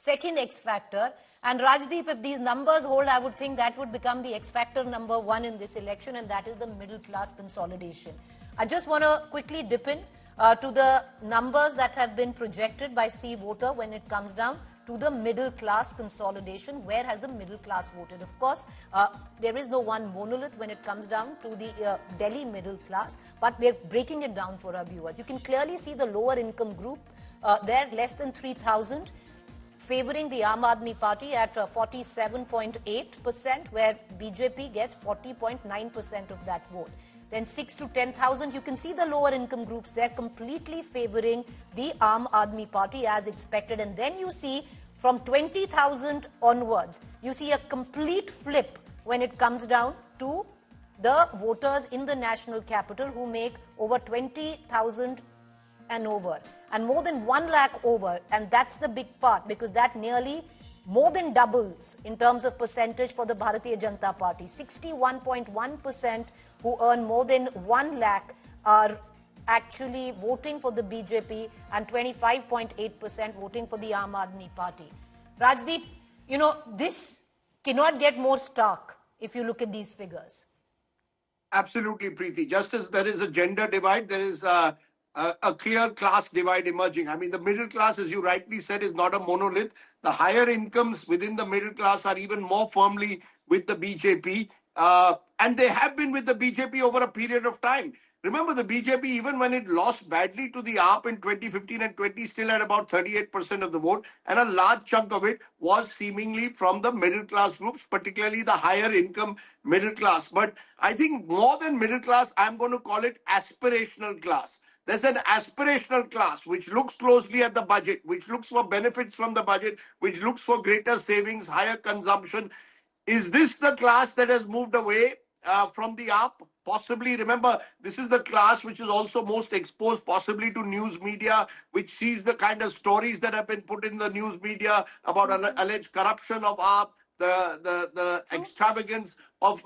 second X factor. And Rajdeep, if these numbers hold, I would think that would become the X factor number 1 in this election, and that is the middle class consolidation. I just want to quickly dip in to the numbers that have been projected by C Voter when it comes down to the middle class consolidation. Where has the middle class voted? Of course, there is no one monolith when it comes down to the Delhi middle class, but we're breaking it down for our viewers. You can clearly see the lower income group there, less than 3,000, favouring the Aam Aadmi Party at 47.8%, where BJP gets 40.9% of that vote. Then 6 to 10,000, you can see the lower income groups. They're completely favouring the Aam Aadmi Party as expected. And then you see from 20,000 onwards, you see a complete flip when it comes down to the voters in the national capital who make over 20,000 and over, and more than 1 lakh over. And that's the big part, because that nearly more than doubles in terms of percentage for the Bharatiya Janata Party. 61.1% who earn more than 1 lakh are actually voting for the BJP, and 25.8% voting for the Aam Aadmi Party. Rajdeep, you know, this cannot get more stark if you look at these figures. Absolutely, Preeti. Just as there is a gender divide, there is a clear class divide emerging. I mean, the middle class, as you rightly said, is not a monolith. The higher incomes within the middle class are even more firmly with the BJP. And they have been with the BJP over a period of time. Remember, the BJP, even when it lost badly to the AAP in 2015 and 20, still had about 38% of the vote. And a large chunk of it was seemingly from the middle class groups, particularly the higher income middle class. But I think more than middle class, I'm going to call it aspirational class. There's an aspirational class which looks closely at the budget, which looks for benefits from the budget, which looks for greater savings, higher consumption. Is this the class that has moved away from the AAP? Possibly. Remember, this is the class which is also most exposed possibly to news media, which sees the kind of stories that have been put in the news media about alleged corruption of AAP, the extravagance of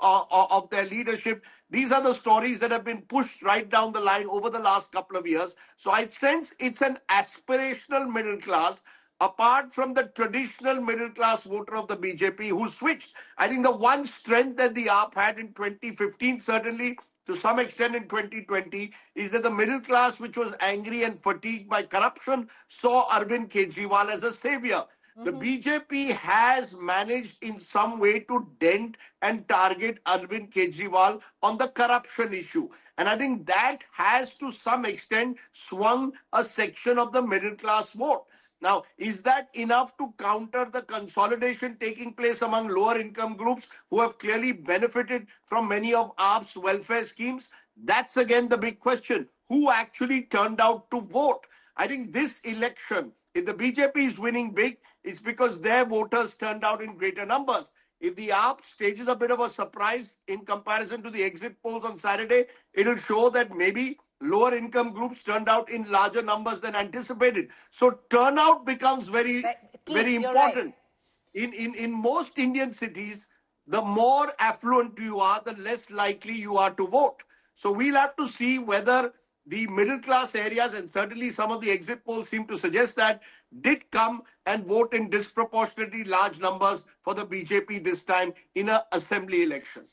their leadership. These are the stories that have been pushed right down the line over the last couple of years. So I sense it's an aspirational middle class, apart from the traditional middle class voter of the BJP who switched. I think the one strength that the AAP had in 2015, certainly to some extent in 2020, is that the middle class, which was angry and fatigued by corruption, saw Arvind Kejriwal as a savior. The BJP has managed in some way to dent and target Arvind Kejriwal on the corruption issue. And I think that has to some extent swung a section of the middle class vote. Now, is that enough to counter the consolidation taking place among lower income groups who have clearly benefited from many of AAP's welfare schemes? That's again the big question. Who actually turned out to vote? I think this election, if the BJP is winning big, it's because their voters turned out in greater numbers. If the AAP stages a bit of a surprise in comparison to the exit polls on Saturday, it'll show that maybe lower income groups turned out in larger numbers than anticipated. So turnout becomes very important. Right. In most Indian cities, the more affluent you are, the less likely you are to vote. So we'll have to see whether the middle class areas, and certainly some of the exit polls seem to suggest that, did come and vote in disproportionately large numbers for the BJP this time in an assembly election.